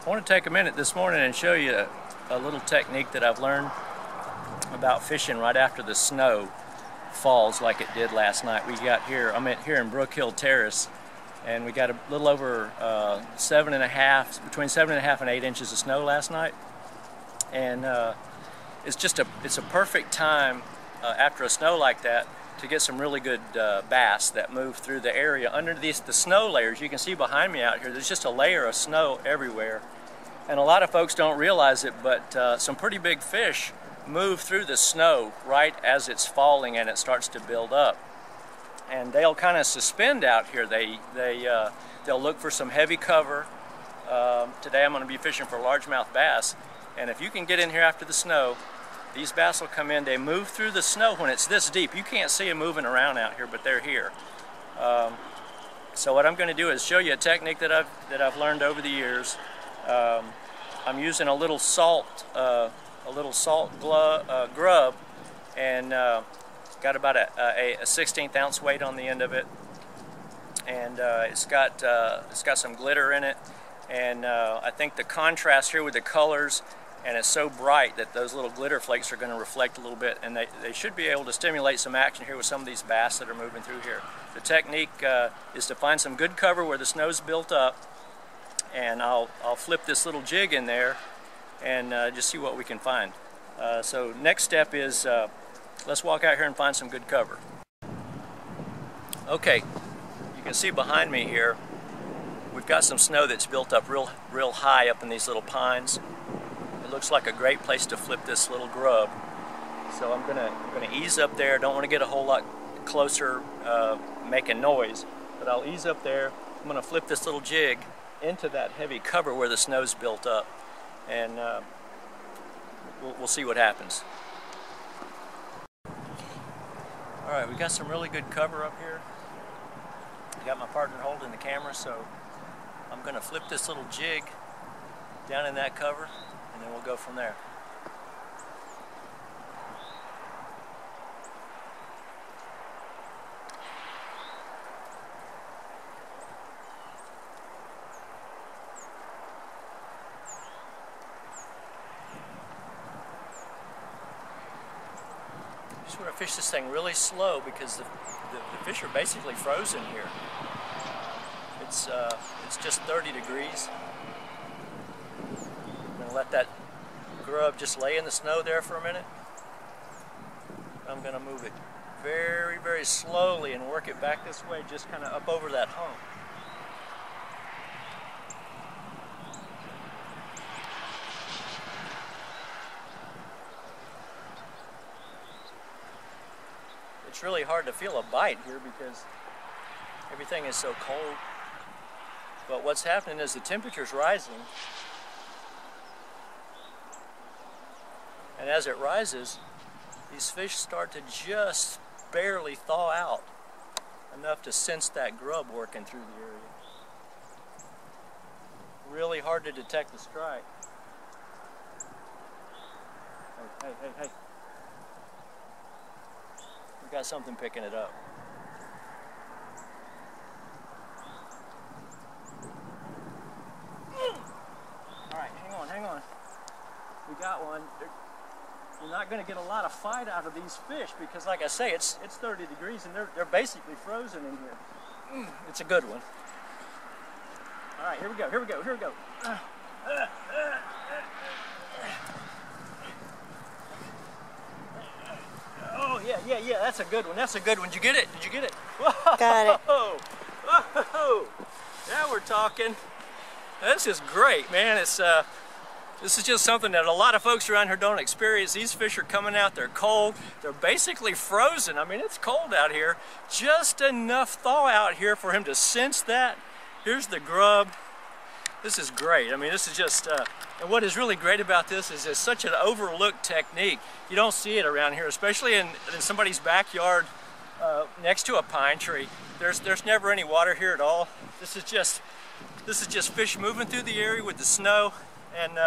I want to take a minute this morning and show you a little technique that I've learned about fishing right after the snow falls like it did last night. We got here, I'm here in Brook Hill Terrace, and we got a little over between 7.5 and 8 inches of snow last night. And it's a perfect time after a snow like that to get some really good bass that move through the area. Underneath the snow layers, you can see behind me out here, there's just a layer of snow everywhere. And a lot of folks don't realize it, but some pretty big fish move through the snow right as it's falling and it starts to build up. And they'll kind of suspend out here. They'll look for some heavy cover. Today I'm going to be fishing for largemouth bass. And if you can get in here after the snow, these bass will come in. They move through the snow when it's this deep. You can't see them moving around out here, but they're here. So what I'm going to do is show you a technique that I've learned over the years. I'm using a little salt grub, and got about a 1/16 ounce weight on the end of it, and it's got some glitter in it, and I think the contrast here with the colors, and it's so bright that those little glitter flakes are going to reflect a little bit, and they should be able to stimulate some action here with some of these bass that are moving through here. The technique is to find some good cover where the snow's built up, and I'll flip this little jig in there and just see what we can find. So next step is let's walk out here and find some good cover. Okay, you can see behind me here we've got some snow that's built up real high up in these little pines. It looks like a great place to flip this little grub. So I'm gonna ease up there. Don't want to get a whole lot closer making noise, but I'll ease up there. I'm gonna flip this little jig into that heavy cover where the snow's built up, and we'll see what happens. Alright, we got some really good cover up here. I got my partner holding the camera, so I'm going to flip this little jig down in that cover, and then we'll go from there. Just want to fish this thing really slow because the fish are basically frozen here. It's just 30 degrees. I'm going to let that grub just lay in the snow there for a minute. I'm going to move it very, very slowly and work it back this way, just kind of up over that hump. It's really hard to feel a bite here because everything is so cold. But what's happening is the temperature's rising, and as it rises, these fish start to just barely thaw out enough to sense that grub working through the area. Really hard to detect the strike. Hey. We got something picking it up. Alright, hang on. We got one. You're not going to get a lot of fight out of these fish because, like I say, it's 30 degrees and they're basically frozen in here. It's a good one. Alright, here we go. Oh, yeah, that's a good one. Did you get it? Whoa. Got it. Whoa. Now we're talking. This is great, man. This is just something that a lot of folks around here don't experience. These fish are coming out, they're cold, they're basically frozen. I mean, it's cold out here. Just enough thaw out here for him to sense that. Here's the grub. This is great. I mean, this is just, and what is really great about this is it's such an overlooked technique. You don't see it around here, especially in somebody's backyard next to a pine tree. There's never any water here at all. This is just fish moving through the area with the snow, and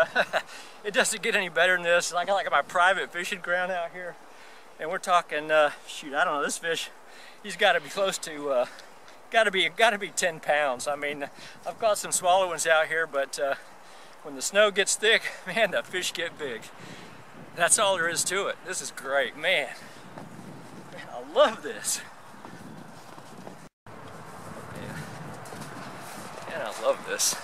it doesn't get any better than this. I got like my private fishing ground out here, and we're talking, shoot, I don't know, this fish, he's got to be close to got to be 10 pounds. I mean, I've caught some smaller ones out here, but when the snow gets thick, man, the fish get big. That's all there is to it. This is great, man. Man, I love this. Man, I love this.